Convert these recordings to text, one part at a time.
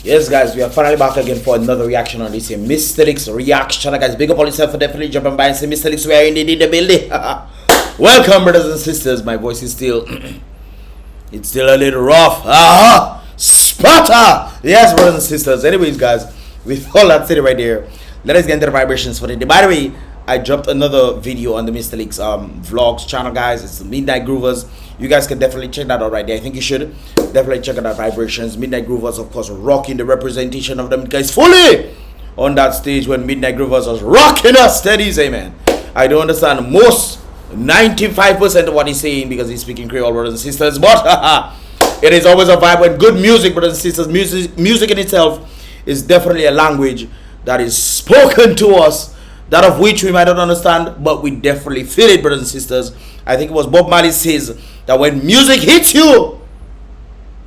Yes, guys, we are finally back again for another reaction on this Mystelics reaction. Guys, big up on yourself for definitely jumping by and say Mystelics, we are indeed in the building. Welcome, brothers and sisters. My voice is still, it's still a little rough. Sputter. Yes, brothers and sisters. Anyways, guys, with all that said right there, let us get into the vibrations for the day. By the way, I dropped another video on the Mystelics vlogs channel, guys. It's the Midnight Groovers. You guys can definitely check that out right there. I think you should definitely check out that vibrations. Midnight Groovers, of course, rocking the representation of them guys fully on that stage when Midnight Groovers was rocking us steady. Say, man, I don't understand most 95% of what he's saying because he's speaking Creole, brothers and sisters. But it is always a vibe when good music, brothers and sisters. Music in itself is definitely a language that is spoken to us, that of which we might not understand, but we definitely feel it, brothers and sisters. I think it was Bob Marley says that when music hits you,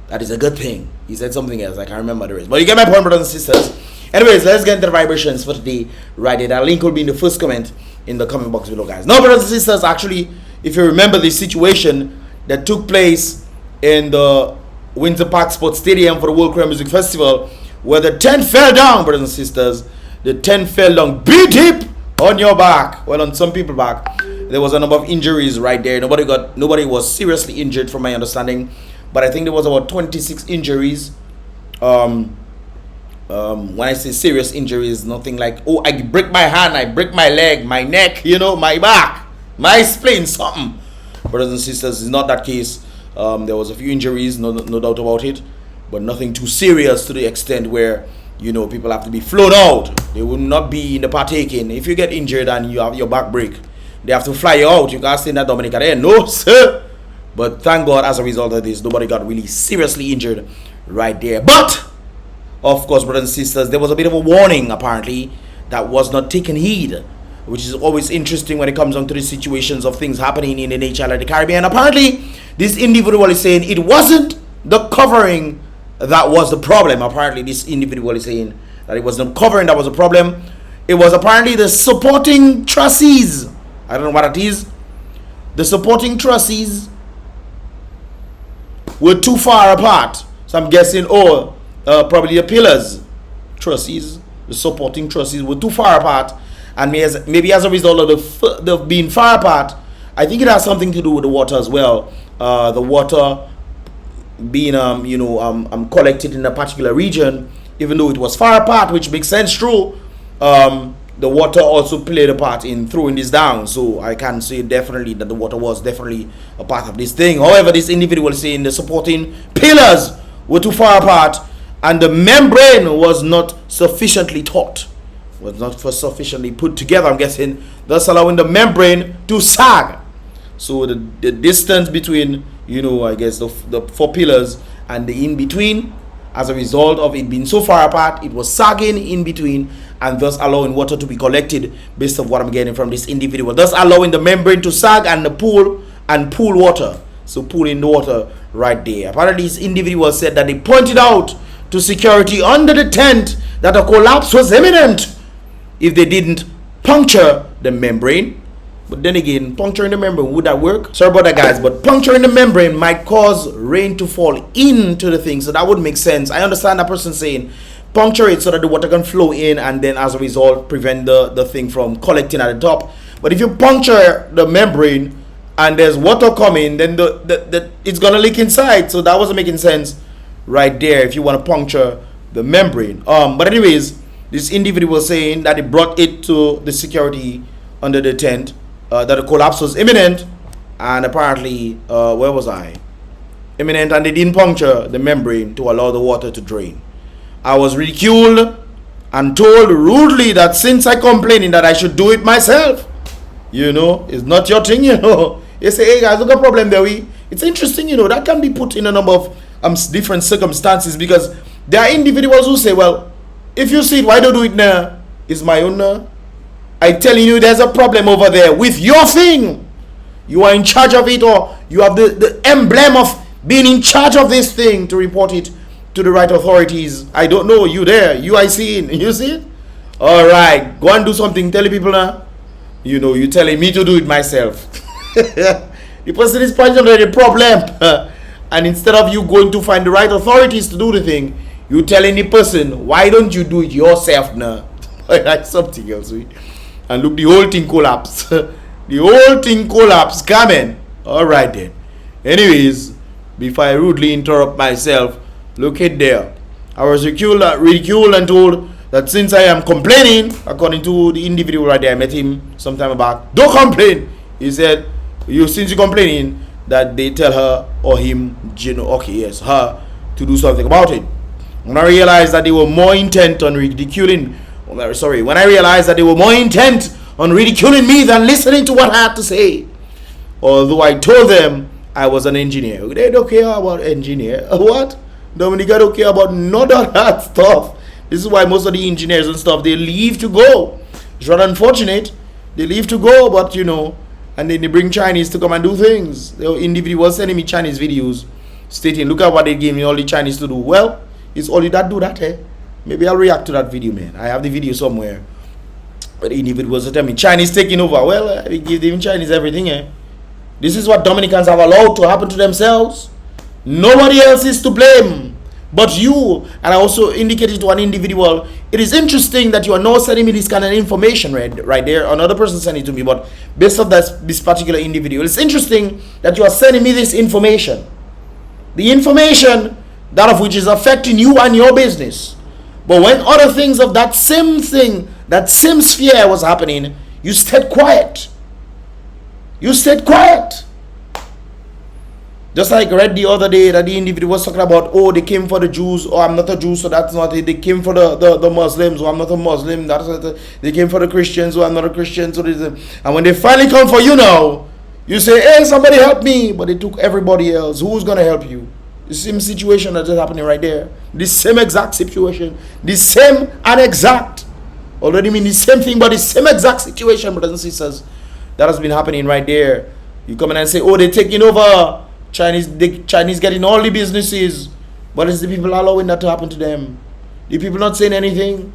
that is a good thing. He said something else, I can't remember the rest. But you get my point, brothers and sisters. Anyways, let's get into the vibrations for today right there. That link will be in the first comment in the comment box below, guys. Now, brothers and sisters, actually, if you remember the situation that took place in the Winter Park Sports Stadium for the World Korean Music Festival, where the tent fell down, brothers and sisters. The tent fell down deep on your back. Well, on some people's back. There was a number of injuries right there. Nobody was seriously injured from my understanding, but I think there was about 26 injuries. When I say serious injuries, nothing like, oh, I break my hand, I break my leg, my neck, you know, my back, my spleen, something. Brothers and sisters, it's not that case. There was a few injuries, no doubt about it, but nothing too serious to the extent where, you know, people have to be flown out. They will not be in the partaking. If you get injured and you have your back break, they have to fly you out. You can't stay in that Dominica there. No, sir. But thank God, as a result of this, nobody got really seriously injured right there. But, of course, brothers and sisters, there was a bit of a warning, apparently, that was not taken heed, which is always interesting when it comes on to the situations of things happening in the nature of the Caribbean. Apparently, this individual is saying it wasn't the covering that was the problem. Apparently, this individual is saying that it was the covering that was the problem. It was apparently the supporting trusses. I don't know what it is. The supporting trusses were too far apart. So I'm guessing, probably the pillars, trusses, the supporting trusses were too far apart. And maybe as a result of the being far apart, I think it has something to do with the water as well. The water being collected in a particular region, even though it was far apart, which makes sense, true. The water also played a part in throwing this down, so I can say definitely that the water was definitely a part of this thing. However, this individual is saying the supporting pillars were too far apart and the membrane was not sufficiently taut, was not sufficiently put together, I'm guessing, thus allowing the membrane to sag. So the distance between, you know, I guess the four pillars and the in-between, as a result of it being so far apart, it was sagging in between and thus allowing water to be collected based on what I'm getting from this individual. Thus allowing the membrane to sag and pool water. So pooling the water right there. Apparently this individual said that they pointed out to security under the tent that a collapse was imminent if they didn't puncture the membrane. But then again, puncturing the membrane, would that work? Sorry about that, guys, but puncturing the membrane might cause rain to fall into the thing, so that would make sense. I understand that person saying puncture it so that the water can flow in and then as a result prevent the thing from collecting at the top. But if you puncture the membrane and there's water coming, then it's gonna leak inside, so that wasn't making sense right there if you want to puncture the membrane. But anyways, this individual was saying that it brought it to the security under the tent, that the collapse was imminent, and apparently, where was I? Imminent, and they didn't puncture the membrane to allow the water to drain. I was ridiculed and told rudely that since I complaining that I should do it myself. You know, it's not your thing, you know. You say, hey guys, look at a problem there. It's interesting, you know, that can be put in a number of different circumstances, because there are individuals who say, well, if you see it, why don't do it now? It's my own. I telling you, there's a problem over there with your thing. You are in charge of it, or you have the emblem of being in charge of this thing to report it to the right authorities. I don't know, you there, I see it. You see it? All right, go and do something. Tell the people now. You know, you telling me to do it myself. The person is pointing out the problem, and instead of you going to find the right authorities to do the thing, You tell any person, why don't you do it yourself now? Like something else. And look, the whole thing collapse. The whole thing collapse. Come in. Alright then. Anyways, before I rudely interrupt myself, look at there. I was ridiculed and told that since I am complaining, according to the individual right there, I met him some time back. Don't complain. He said, since you're complaining, that they tell her or him, okay, yes, her, to do something about it. When I realized that they were more intent on ridiculing, when I realized that they were more intent on ridiculing me than listening to what I had to say. Although I told them I was an engineer. They don't care about engineer. What? Dominica don't care about none of that stuff. This is why most of the engineers and stuff, they leave to go. It's rather unfortunate. They leave to go, but you know, and then they bring Chinese to come and do things. The individual was sending me Chinese videos stating, look at what they gave me all the Chinese to do. Well, it's only that do that, eh? Maybe I'll react to that video, man. I have the video somewhere. But the individual was telling me Chinese taking over. Well, we give them Chinese everything, eh? This is what Dominicans have allowed to happen to themselves. Nobody else is to blame but you. And I also indicated to an individual, it is interesting that you are now sending me this kind of information right there. Another person sent it to me, but based on this particular individual, it's interesting that you are sending me this information. The information, that of which is affecting you and your business. But when other things of that same thing, that same sphere was happening, you stayed quiet. You stayed quiet. Just like I read the other day that the individual was talking about, oh, they came for the Jews, oh, I'm not a Jew, so that's not it. They came for the Muslims, oh, I'm not a Muslim. That's not it. They came for the Christians, oh, I'm not a Christian. So and when they finally come for you now, you say, hey, somebody help me. But they took everybody else. Who's going to help you? The same situation that's just happening right there. The same exact situation. The same and exact. Already mean the same thing, but the same exact situation, brothers and sisters. That has been happening right there. You come in and say, oh, they're taking over. The Chinese getting all the businesses, but it's the people allowing that to happen to them. The people not saying anything.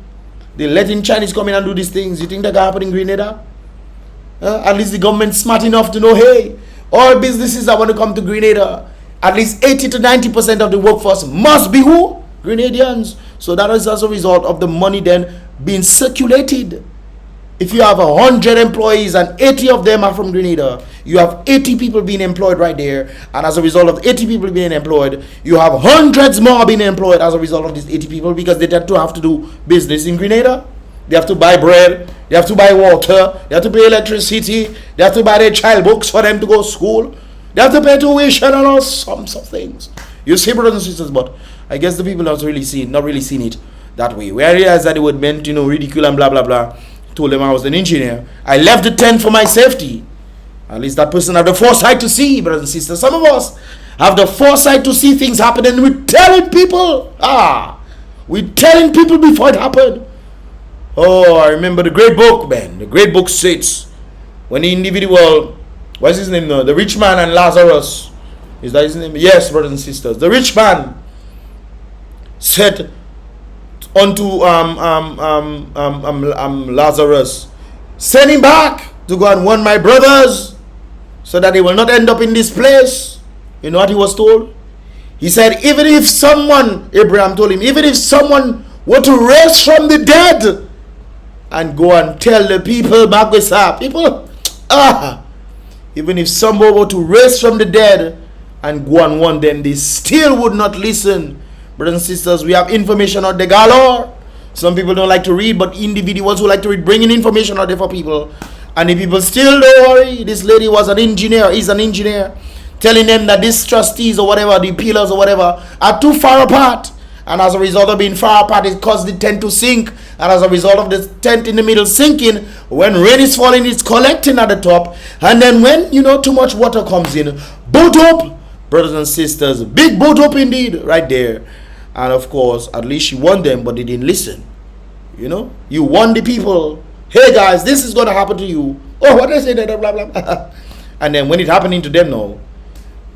They're letting Chinese come in and do these things. You think that can happen in Grenada? At least the government's smart enough to know, hey, all businesses that want to come to Grenada, at least 80 to 90% of the workforce must be who? Grenadians. So that is as a result of the money then being circulated. If you have 100 employees and 80 of them are from Grenada, you have 80 people being employed right there. And as a result of 80 people being employed, you have hundreds more being employed as a result of these 80 people, because they tend to have to do business in Grenada. They have to buy bread, they have to buy water, they have to pay electricity, they have to buy their child books for them to go to school, they have to pay tuition and all sorts of things. You see, brothers and sisters, but I guess the people not really seen it that way. Where I realized that it would meant, ridicule and blah blah blah. Told them I was an engineer. I left the tent for my safety. At least that person had the foresight to see, brothers and sisters. Some of us have the foresight to see things happen, and we're telling people. We're telling people before it happened. Oh, I remember the great book, man. The great book states, when the individual, what's his name now? The rich man and Lazarus. Is that his name? Yes, brothers and sisters. The rich man said unto Lazarus, send him back to go and warn my brothers so that they will not end up in this place. You know what he was told? He said, even if someone, Abraham told him, even if someone were to raise from the dead and go and tell the people back with people, even if someone were to raise from the dead and go and warn them, they still would not listen. Brothers and sisters, we have information out there galore. Some people don't like to read, but individuals who like to read, bringing information out there for people. And the people still don't worry. This lady was an engineer, is an engineer, telling them that these trustees or whatever, the pillars or whatever, are too far apart. And as a result of being far apart, it caused the tent to sink. And as a result of the tent in the middle sinking, when rain is falling, it's collecting at the top. And then when, too much water comes in, boat up, brothers and sisters, big boat up indeed, right there. And of course, at least you warned them, but they didn't listen. You warned the people, hey guys, this is going to happen to you. Oh, what did I say? Blah, blah, blah. And then when it happening to them now,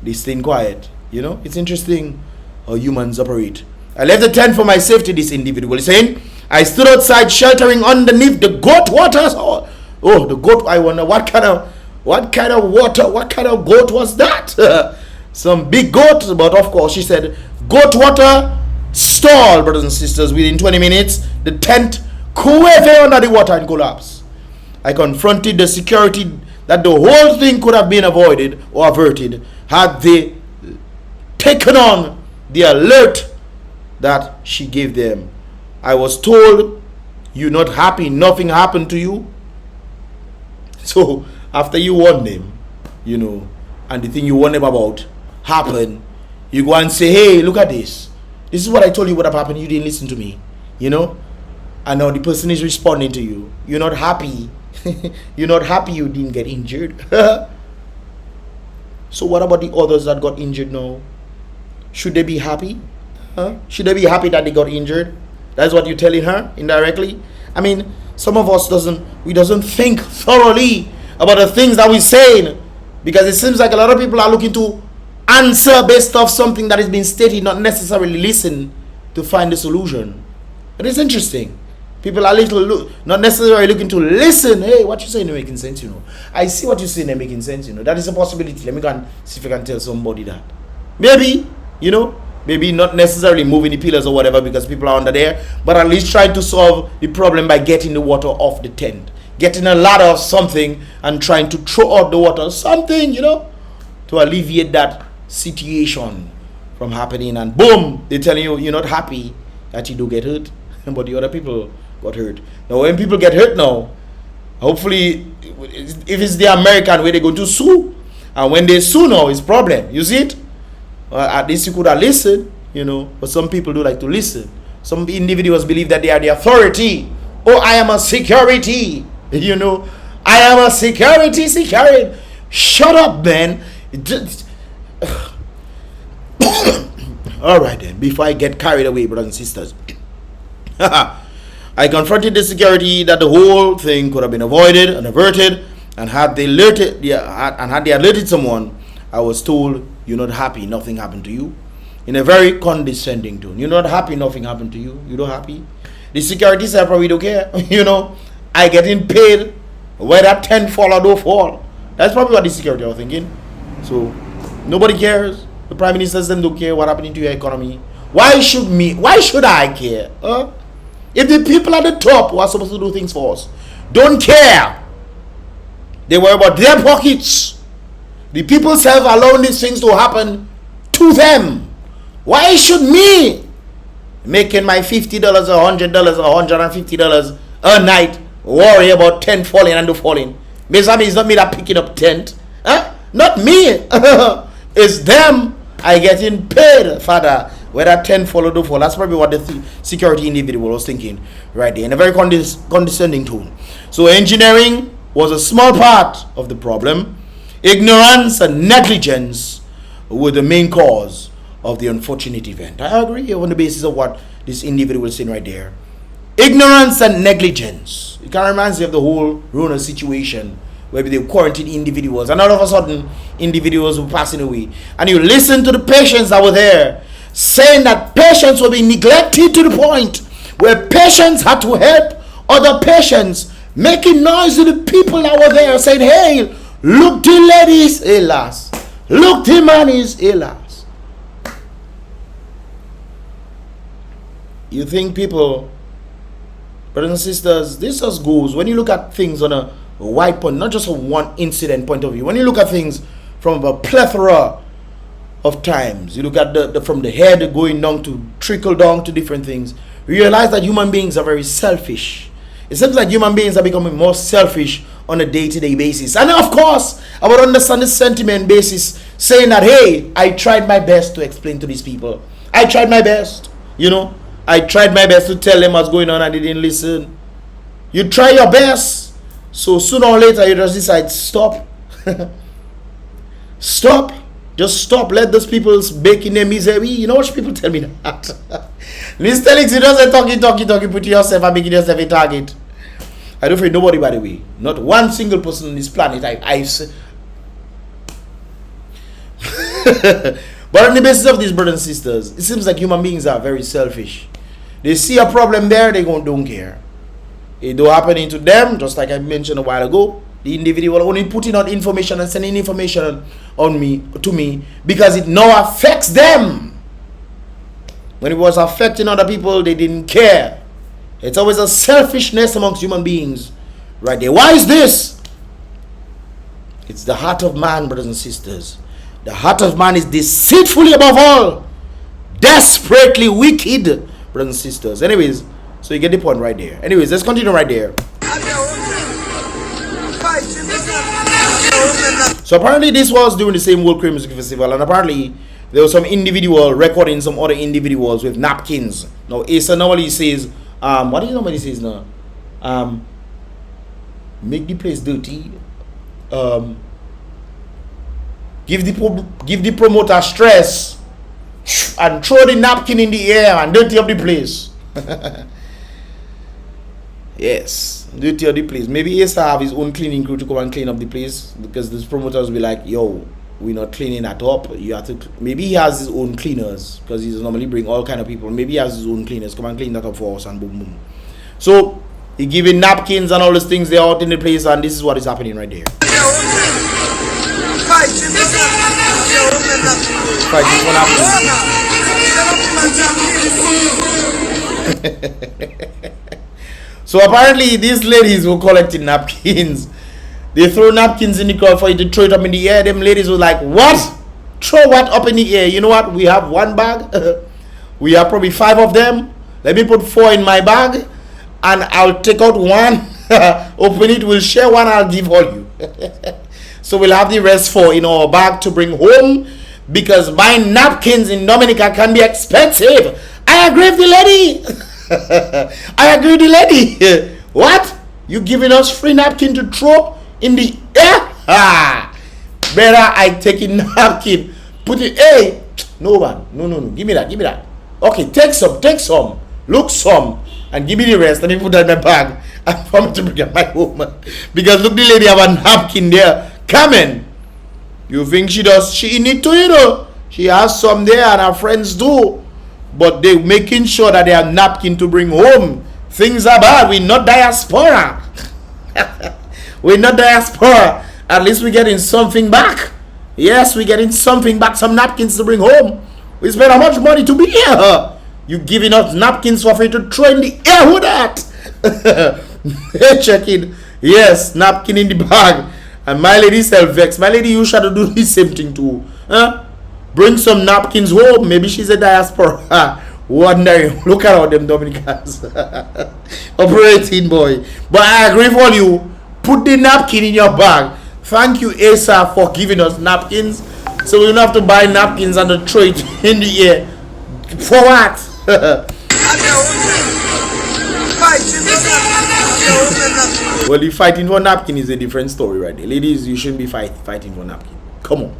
they staying quiet. It's interesting how humans operate. I left the tent for my safety, this individual is saying. I stood outside sheltering underneath the goat waters. Oh, the goat, I wonder what kind of water, what kind of goat was that? Some big goat, but of course she said, goat water stalled, brothers and sisters. Within 20 minutes, the tent fell under the water and collapsed. I confronted the security that the whole thing could have been avoided or averted had they taken on the alert that she gave them. I was told, "You're not happy, nothing happened to you." So after you warn them, and the thing you warn them about happened, you go and say, "Hey, look at this. This is what I told you would have happened. You didn't listen to me." And now the person is responding to you. You're not happy. You're not happy you didn't get injured. So what about the others that got injured now? Should they be happy? Should they be happy that they got injured? That's what you're telling her indirectly. I mean, some of us doesn't think thoroughly about the things that we're saying, because it seems like a lot of people are looking to answer based off something that is being stated, not necessarily listen to find the solution. But it's interesting. People are not necessarily looking to listen. Hey, what you saying is making sense, I see what you're saying is making sense, That is a possibility. Let me go and see if I can tell somebody that. Maybe, maybe not necessarily moving the pillars or whatever because people are under there, but at least trying to solve the problem by getting the water off the tent. Getting a ladder or something and trying to throw out the water, something, to alleviate that situation from happening. And boom, they're telling you you're not happy that you do get hurt, but the other people got hurt. Now, when people get hurt now, hopefully, if it's the American way, they're going to sue. And when they sue now, it's problem. You see it? At least you could have listened, but some people do like to listen. Some individuals believe that they are the authority. Oh, I am a security. I am a security. Shut up, man. All right, then. Before I get carried away, brothers and sisters. I confronted the security that the whole thing could have been avoided and averted, and had they alerted someone, I was told, "You're not happy, nothing happened to you," in a very condescending tone. "You're not happy, nothing happened to you. You don't happy?" The security said, "Probably don't care." I getting paid whether 10 fall or don't fall. That's probably what the security are thinking. So nobody cares. The prime ministers them don't care what happening to your economy. Why should I care? If the people at the top who are supposed to do things for us don't care, they worry about their pockets. The people self allowing these things to happen to them. Why should me, making my $50 or $100 or $150 a night, worry about 10 falling and do falling? It's not me that picking up tent. Not me. It's them. I getting paid, Father. Whether 10 fall or do fall. That's probably what the security individual was thinking right there, in a very condescending tone. So engineering was a small part of the problem. Ignorance and negligence were the main cause of the unfortunate event. I agree on the basis of what this individual is saying right there. Ignorance and negligence. It kind of reminds me of the whole Rona situation where they quarantined individuals, and all of a sudden individuals were passing away. And you listen to the patients that were there saying that patients were being neglected to the point where patients had to help other patients, making noise to the people that were there, saying, "Hey, look the ladies, hélas. Look the manis, hélas." You think people, brothers and sisters, this just goes, when you look at things on a wide point, not just from one incident point of view, when you look at things from a plethora of times, you look at from the head going down to trickle down to different things, you realize that human beings are very selfish. It seems like human beings are becoming more selfish on a day-to-day basis. And of course, I would understand the sentiment basis saying that, hey, I tried my best to explain to these people. I tried my best, I tried my best to tell them what's going on and they didn't listen. You try your best, so sooner or later you just decide, stop. Stop. Just stop. Let those people bake in their misery. You know what people tell me that? Mystelics, you don't say talking, put yourself and making yourself a target. I don't fear nobody, by the way. Not one single person on this planet. I say. But on the basis of these brothers and sisters, it seems like human beings are very selfish. They see a problem there, they don't care. It do happening to them, just like I mentioned a while ago. The individual only putting out information and sending information to me because it now affects them. When it was affecting other people, they didn't care. It's always a selfishness amongst human beings. Right there. Why is this? It's the heart of man, brothers and sisters. The heart of man is deceitfully above all, desperately wicked, brothers and sisters. Anyways, so you get the point right there. Anyways, let's continue right there. So apparently this was during the same World Korean Music Festival, and apparently there was some individual recording some other individuals with napkins. Now Asa normally says, what do you normally says now? Make the place dirty. Give the promoter stress and throw the napkin in the air and dirty up the place. Yes, dirty up the place. Maybe he has to have his own cleaning crew to come and clean up the place, because these promoters will be like, yo, we're not cleaning that up. You have to. Maybe he has his own cleaners, because he normally bring all kind of people. Maybe he has his own cleaners come and clean that up for us, and boom boom. So he giving napkins and all those things, they're out in the place, and this is what is happening right there. Fighting for napkins. So apparently these ladies were collecting napkins. They throw napkins in the crowd for you to throw it up in the air. Them ladies were like, what? Throw what up in the air? You know what? We have one bag. We have probably 5 of them. Let me put 4 in my bag, and I'll take out one. Open it. We'll share one. I'll give all you. So we'll have the rest 4 in our bag to bring home, because buying napkins in Dominica can be expensive. I agree with the lady. I agree with the lady. What? You giving us free napkin to throw in the air? Better I take a napkin, put it. Hey, no man, no. Give me that. Okay, take some. Look some, and give me the rest. Let me put that in my bag. I promise to bring it back home. Because look, the lady have a napkin there. Come in. You think she does? She need to, you know. She has some there, and her friends do. But they making sure that they have napkin to bring home. Things are bad. We're not diaspora. We're not diaspora. At least we're getting something back. Yes, we're getting something back. Some napkins to bring home. We spend how much money to be here? You giving us napkins for free to throw in the air? Who that? Hey, check it. Yes, napkin in the bag. And my lady self-vex. My lady, you should do the same thing too. Huh? Bring some napkins home. Maybe she's a diaspora. Wondering. Look at all them Dominicans. Operating boy. But I agree with all you. Put the napkin in your bag. Thank you, Asa, for giving us napkins. So we don't have to buy napkins and throw it in the air. For what? Well, the fighting for napkin is a different story right there. Ladies, you shouldn't be fighting for napkin. Come on.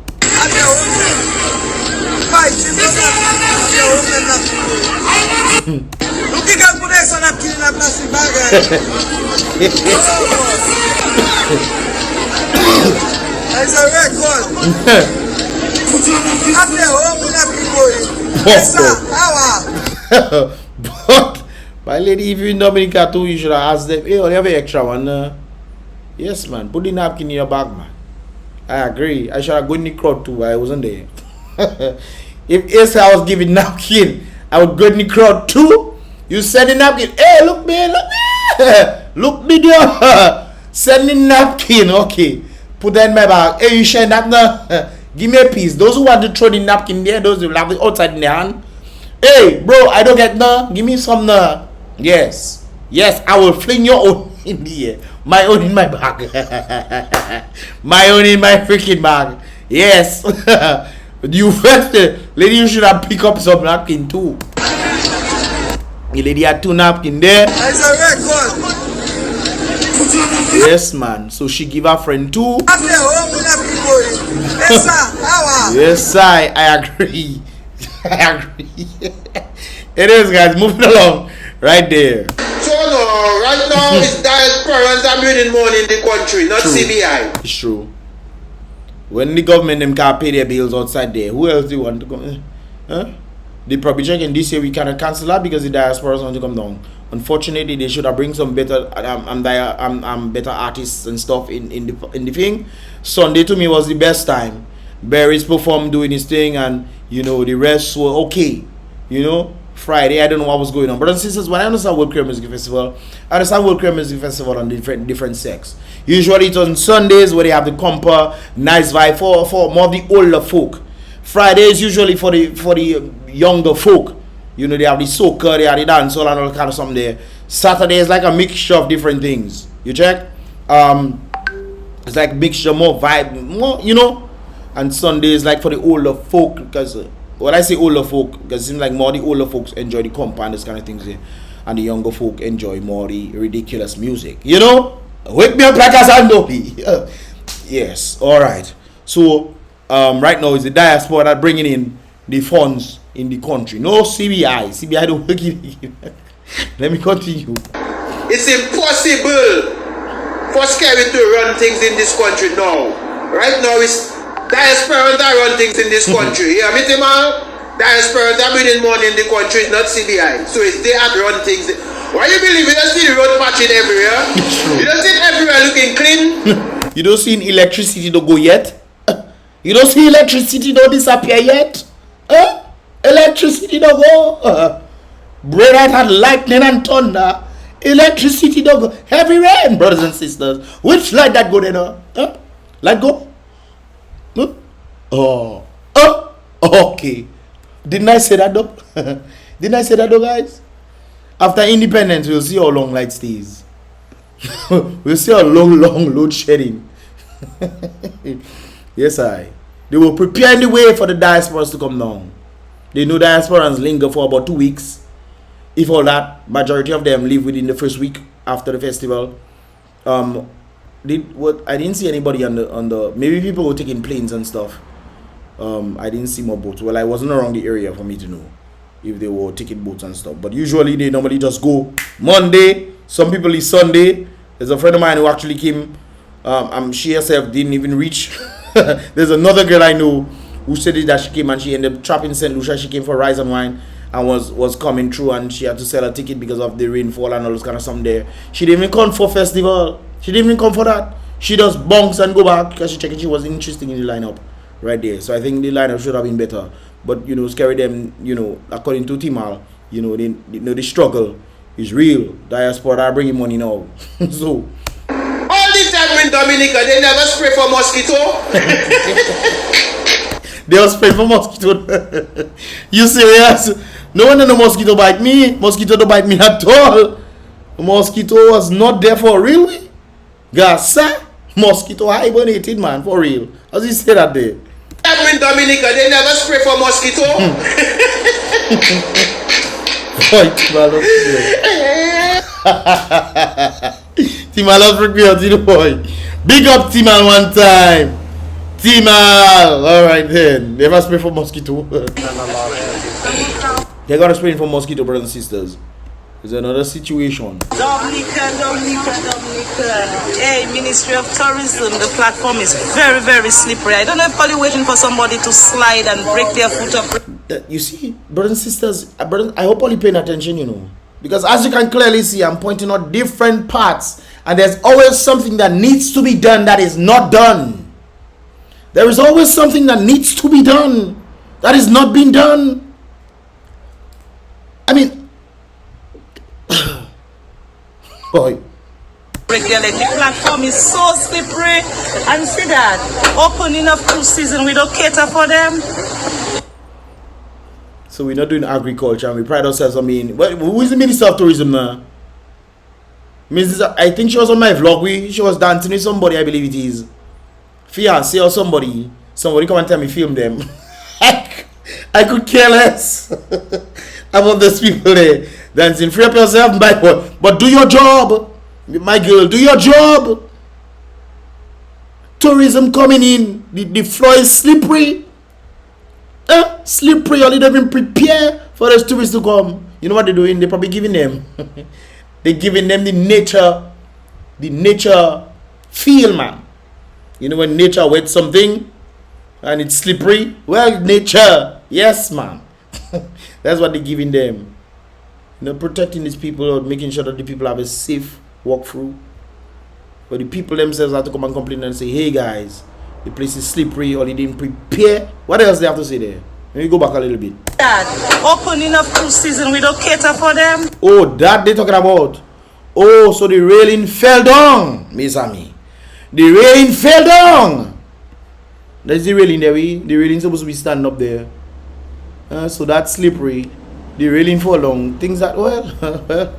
It's a record. But my lady, if you're in Dominica too, you should have asked them, hey, you have an extra one? Yes, man. Put the napkin in your bag, man. I agree. I should have gone in the crowd too. I wasn't there. If Asa was giving napkin, I would go in the crowd too. You send the napkin. Hey, look me. Look me there. Send the napkin. Okay. Put that in my bag. Hey, you share that now? Give me a piece. Those who want to throw the napkin there, those who have it outside in their hand. Hey, bro, I don't get none. Give me some now. Yes. Yes, I will fling your own in the air. My own in my bag. My own in my freaking bag. Yes. You first, lady, you should have picked up some napkin too. The lady had 2 napkin there. It's a record. Yes, man. So she give her friend 2. Yes, I agree. I agree. It is, guys. Moving along. Right there. So no, right now it's diasporans that winning money in the country, not True. CBI. It's true. When the government them can't pay their bills outside there, who else do you want to come? Huh? They probably checking this year we cannot cancel that because the diasporas want to come down. Unfortunately, they should have bring some better better artists and stuff in the thing. Sunday to me was the best time. Barry's performed doing his thing, and you know the rest were okay. You know, Friday. I don't know what was going on. Brothers and sisters, when I understand World Queer Music Festival, I understand World Queer Music Festival on different sects. Usually it's on Sundays where they have the compa, nice vibe for more of the older folk. Friday is usually for the younger folk. You know, they have the soca, they have the dancehall and all kind of something there. Saturday is like a mixture of different things. You check? It's like mixture, more vibe, more, you know. And Sunday is like for the older folk, because when I say older folk, because it seems like more the older folks enjoy the compa and this kind of things here, and the younger folk enjoy more the ridiculous music. You know? Wake me up like a Sandopi. Yes, alright. So right now is the diaspora that bringing in the funds in the country. No CBI don't work it. Let me continue. It's impossible for Scary to run things in this country now. Right now it's diaspora that run things in this country. Yeah, me man. Diaspora that bringing money in the country is not CBI. So it's they that run things. Why you believe you don't see the road patching everywhere? You don't see it everywhere looking clean? You don't see electricity don't go yet? You don't see electricity don't disappear yet? Electricity don't go. Bread had lightning and thunder. Electricity don't go. Heavy rain, brothers and sisters. Which light that go there? Light go? Oh. Okay. Didn't I say that though? Didn't I say that though, guys? After independence, we'll see how long light stays. We'll see how long load shedding. Yes, they will prepare the way for the diasporas to come down. They know diasporans linger for about 2 weeks. If all that, majority of them leave within the first week after the festival. I didn't see anybody on the maybe people were taking planes and stuff. I didn't see more boats. Well, I wasn't around the area for me to know if they were taking boats and stuff. But usually they normally just go Monday. Some people is Sunday. There's a friend of mine who actually came. She herself didn't even reach. There's another girl I know who said that she came and she ended up trapping St. Lucia. She came for Rise and Wine and was coming through, and she had to sell a ticket because of the rainfall and all those kind of something there. She didn't even come for festival. She didn't even come for that. She just bunks and go back because she checked she was interested in the lineup right there. So I think the lineup should have been better. But you know, scary them, you know, according to Timal, you know, the struggle is real. Diaspora are bringing money now. So all this time in Dominica, they never spray for mosquito. They all spray for mosquito. You serious? No one no mosquito bite me. Mosquito don't bite me at all. Mosquito was not there for real. Gasa, mosquito hibernated, man, for real. As you say that there. In Dominica, they never spray for mosquito. Timal freak me out, the boy. Big up Timal one time. Timal. Alright then. Never spray for mosquito. They gotta spray for mosquito, brothers and sisters. There's another situation. Dominica. Hey, Ministry of Tourism, the platform is very, very slippery. I don't know if you're waiting for somebody to slide and break their foot up. You see, brothers and sisters, I hope all you paying attention, you know. Because as you can clearly see, I'm pointing out different parts. And there's always something that needs to be done that is not done. There is always something that needs to be done that is not being done. I mean, boy. The platform is so slippery, and see that opening of cruise season, we don't cater for them. So we're not doing agriculture, and we pride ourselves. I mean, who is the Minister of Tourism now? I think she was on my vlog. She was dancing with somebody, I believe it is fiance or somebody. Somebody come and tell me film them. I could care less about those people there dancing. Free up yourself, my boy. But do your job. My girl, do your job. Tourism coming in. The floor is slippery. Slippery. Only they even prepare for those tourists to come. You know what they're doing? They're probably giving them. They're giving them the nature feel, man. You know when nature wets something and it's slippery? Well, nature. Yes, man. That's what they're giving them. You know, protecting these people or making sure that the people have a safe walk through. But the people themselves have to come and complain and say, hey guys, the place is slippery or they didn't prepare. What else they have to say there? Let me go back a little bit. Dad, opening of cruise season, we don't cater for them. Oh, that they talking about. Oh, so the railing fell down, Miss Amy. The railing fell down. That's the railing there. The railing supposed to be standing up there. So that's slippery. The railing fall down. Things that, well,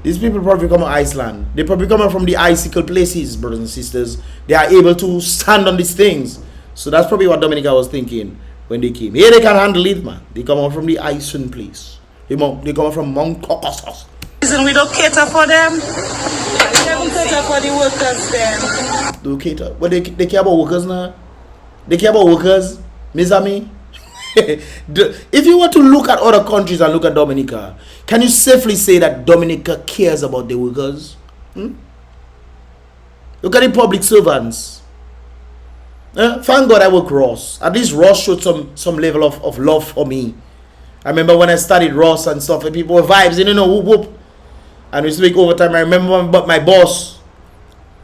these people probably come from Iceland. They probably come from the icicle places, brothers and sisters. They are able to stand on these things. So that's probably what Dominica was thinking when they came. Here they can handle it, man. They come out from the Iceland place. They come out from Mount Caucasus. We don't cater for them. We don't cater for the workers then. Do cater? Well, they care about workers now. They care about workers, Miss Amy. If you were to look at other countries and look at Dominica, can you safely say that Dominica cares about the workers? Look at the public servants. Thank God I work Ross. At least Ross showed some level of love for me. I remember when I studied Ross and stuff, and people were vibes, you know, whoop whoop. And we speak overtime. I remember my boss.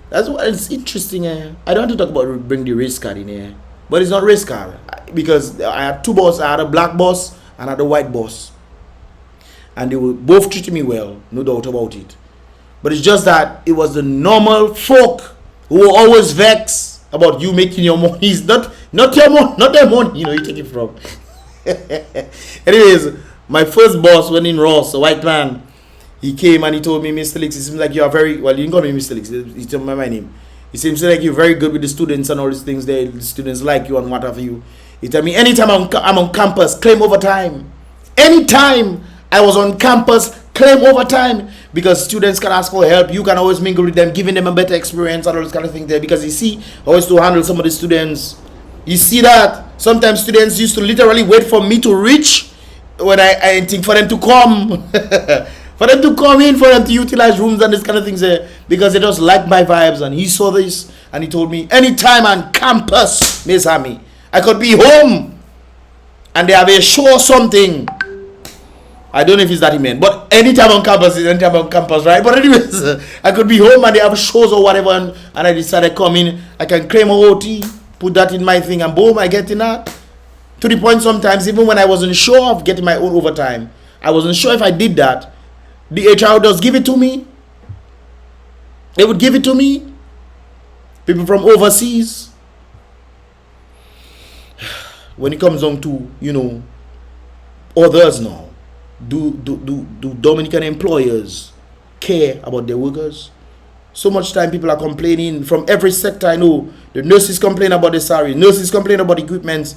That's what it's interesting. I don't want to talk about bring the race card in here, but it's not race card because I had two bosses. I had a black boss and I had a white boss, and they were both treating me well, no doubt about it. But it's just that it was the normal folk who were always vexed about you making your money. It's not your money, not their money. You know, you take it from. Anyways, my first boss went in Ross, a white man. He came and he told me, Mystelics, it seems like you are very, well, you didn't call me Mystelics, he told me my name. It seems like you're very good with the students and all these things there. The students like you and what have you. He told me, anytime I'm on campus, claim overtime. Anytime I was on campus, claim overtime. Because students can ask for help. You can always mingle with them, giving them a better experience and all this kind of thing there. Because you see, I always to handle some of the students. You see that sometimes students used to literally wait for me to reach when I think for them to come. For them to come in, for them to utilize rooms and this kind of things there, because they just like my vibes. And he saw this and he told me, anytime on campus, Miss Amy, I could be home and they have a show or something. I don't know if it's that he meant, but anytime on campus is anytime on campus, right? But anyways, I could be home and they have shows or whatever, and I decided to come in. I can claim a OT, put that in my thing, and boom, I get in that. To the point sometimes, even when I wasn't sure of getting my own overtime, I wasn't sure if I did that. The HR does give it to me. They would give it to me. People from overseas. When it comes down to, you know, others now, do Dominican employers care about their workers? So much time people are complaining from every sector. I know the nurses complain about the salary, nurses complain about equipment,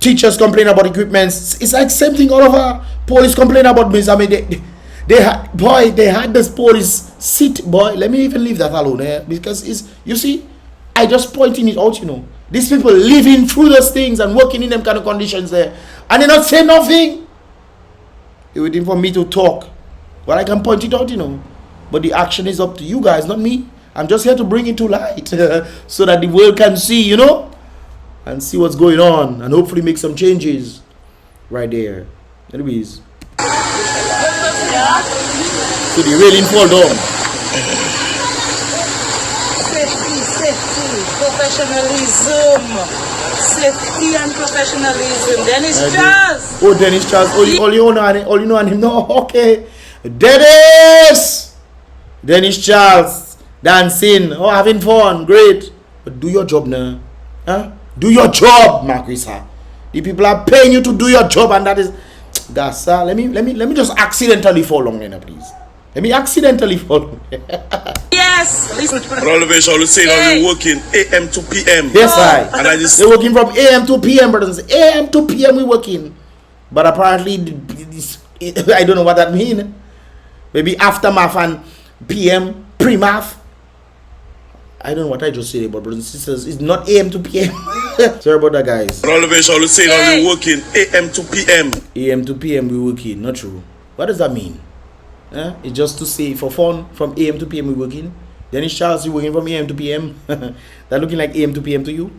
teachers complain about equipment. It's like same thing all over. Police complain about me. I mean, they had this police sit, boy. Let me even leave that alone, because it's, you see, I just pointing it out, you know. These people living through those things and working in them kind of conditions there, and they not say nothing. They're waiting for me to talk. Well, I can point it out, you know. But the action is up to you guys, not me. I'm just here to bring it to light so that the world can see, you know, and see what's going on and hopefully make some changes right there. Anyways. So the railing fall down. Safety, professionalism. Safety and professionalism. Dennis Charles. Oh, Dennis Charles. All you know on him. No, okay. Dennis Charles. Dancing. Oh, having fun. Great. But do your job now. Do your job, Marquisa. The people are paying you to do your job, and that is... That's let me just accidentally fall on there, please. Let me accidentally fall. Yes. ROSEAU was saying only working AM to PM. Yes, And I just they're working from AM to PM, brothers. AM to PM we working. But apparently I don't know what that means. Maybe aftermath and PM, pre-math. I don't know what I just said, but brothers and sisters, it's not AM to PM. Sorry about that, guys. ROSEAU was saying only working AM to PM. AM to PM we working, not true. What does that mean? It's just to say for fun, from AM to PM we working. Dennis Charles, you working from AM to PM. That looking like AM to PM to you.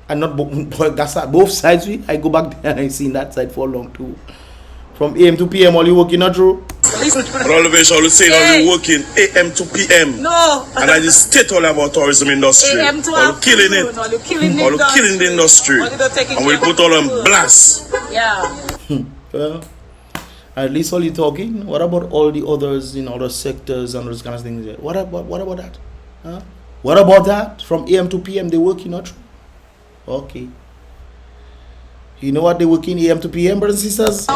And not both sides. I go back there and I seen that side for long too. From AM to PM, all you working, not true? And all of us all saying only working AM to PM. No. And I just state all about tourism industry. AM to all killing it. All killing the industry. And we put all on blast. Yeah. Well, at least all you talking. What about all the others in other sectors and those kind of things? What about that? Huh? What about that? From AM to PM they working, not true? Okay. You know what they working AM to PM, brothers and sisters?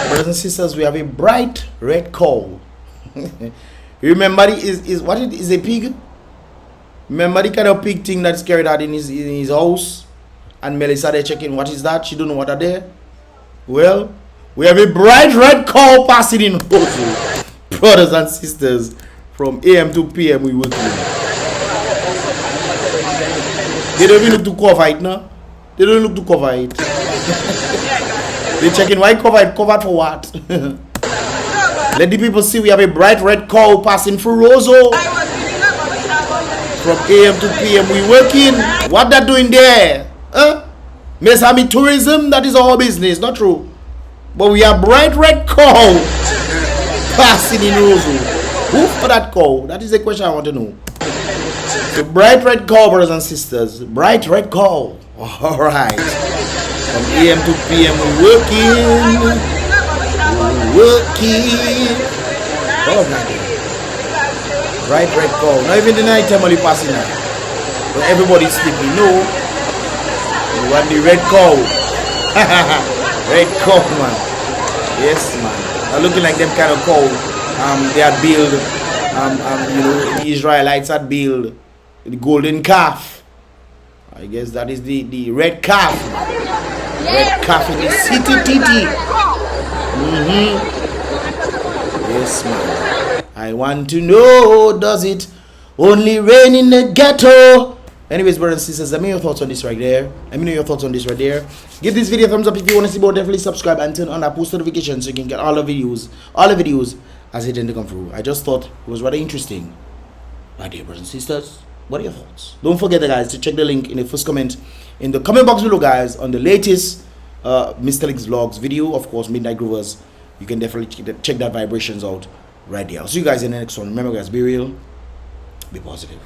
Brothers and sisters, we have a bright red cow. Remember, what it is, a pig? Remember the kind of pig thing that's carried out in his house? And Melissa they checking what is that? She don't know what are there. Well, we have a bright red cow passing in also. Brothers and sisters, from AM to PM we working. They don't even look to cover it now. They don't look to cover it. They checking why cover it. Covered for what? Let the people see we have a bright red cow passing through ROSEAU. From AM to PM we working. What they doing there? Huh? Mesami tourism, that is our business, not true. But we have bright red cow passing in ROSEAU. Who for that cow? That is the question I want to know. The bright red cow, brothers and sisters. Bright red cow. Alright. From AM to PM we working. Oh my God. Bright red cow. Not even the night time only passing now. But everybody's sleeping. No. You want the red cow. Red cow, man. Yes, man. They're looking like them kind of cow. They had build. You know, the Israelites had build the golden calf. I guess that is the red calf. Red calf in the city, TT. Yes, man. I want to know, does it only rain in the ghetto? Anyways, brothers and sisters, let me know your thoughts on this right there. Let me know your thoughts on this right there. Give this video a thumbs up if you want to see more. Definitely subscribe and turn on that post notification so you can get all the videos as they tend to come through. I just thought it was rather interesting. My dear brothers and sisters, what are your thoughts? Don't forget, guys, to check the link in the first comment in the comment box below, guys, on the latest Mystelics vlogs video. Of course, Midnight Groovers. You can definitely check that vibrations out right there. I'll see you guys in the next one. Remember, guys, be real, be positive.